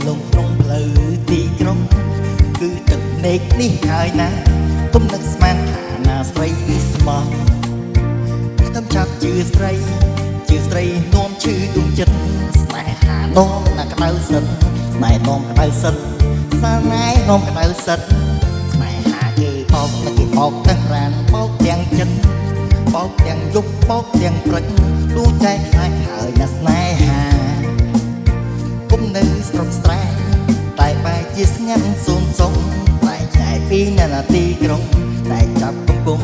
លងក្នុងផ្លូវទីក្រុងគឺទឹកនេកនេះហើយណាគុំនឹកស្មានថាណាស្រីស្មោះខ្ញុំចាប់ជឿស្រីនាំឈឺដួងចិត្តស្នេហានាំណាក្តៅសិនស្នេហ៍នាំក្តៅសិនសាណែនាំក្តៅសិនស្នេហាគេបោកតែគេបោកទាំងប្រានបោកទាំងចិត្តបោកទាំងយប់បោកទាំងព្រឹកលួចចែកខ្លាចហើយណាស្នេហាគុំនៅស្រុកស្រែតែបែរជាស្ងាត់សូនសុំតែឆ្ងាយពីនាទីក្រុងតែចាប់កំពុង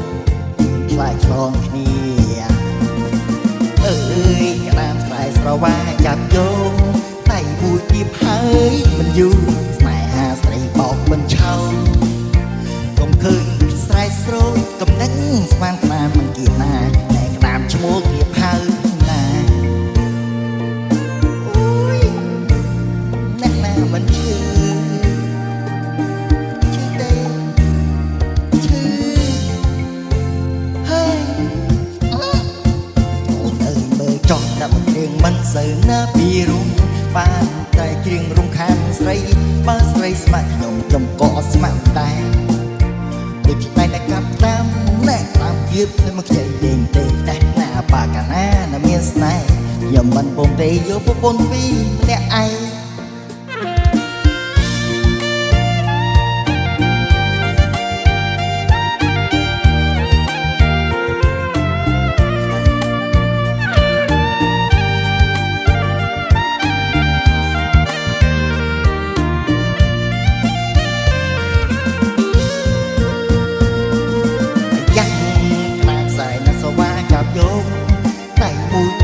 ខ្លាចឆ្លងគ្នាអើយក្តាមស្រែស្រវាចាប់យកដៃមួយទៀតហើយមិនយូរស្នេហាស្រីបោកមិនឆោតកុំឃើញស្រែស្រោចកំណឹងស្មានក្តាមមិនគៀណាតែក្តាមឈ្មោះទៀតហើយណាអូយអ្នកណាមិនឈឺទេឈឺហើយចោះតែមិនរៀងមិនសូវណាពីរុំបានតែគ្រៀងរុំខានស្រីបើស្រីស្ម័គ្រខ្ញុំក៏ស្ម័គ្រដែរដូចតែតែកាប់តាមណែតាមទៀតតែមកខ្ចីលេងទេតែណាបាកាណាណាមានស្នេហ៍ខ្ញុំមិនពុំទេយកប្រពន្ធពីរម្នាក់ឯង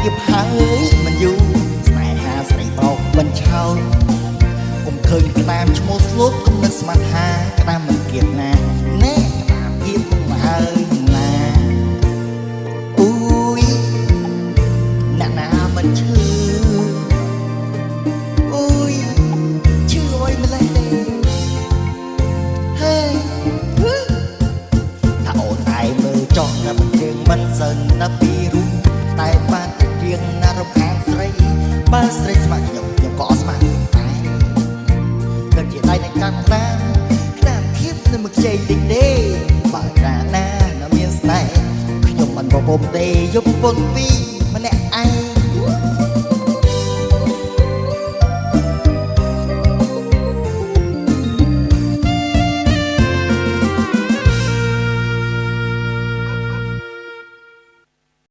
ទៀតហើយមិនយូរស្នេហាស្រីបោកមិនឆោតកុំឃើញក្តាមឈ្មោះស្លូតកុំនឹកស្មានថាក្តាមមិនគៀបណាណែក្តាមគៀបមកហើយណាអូយអ្នកណាមិនឈឺអូយឈឺអើយម្លេះទេហើយថាអូនឯងមើលចោះតែមិនរៀងមិនសិនតែពីរូបតែបានរៀងណារំខានស្រីបើស្រីស្ម័គ្រខ្ញុំក៏ស្ម័គ្រដែរដូចជាដៃតែកាត់តាមក្តាមគៀបនៅមកខ្ចីតិចទេបើកាលណាមានស្នេហ៍ខ្ញុំមិនប្រពន្ធទេយកប្រពន្ធពីរម្នាក់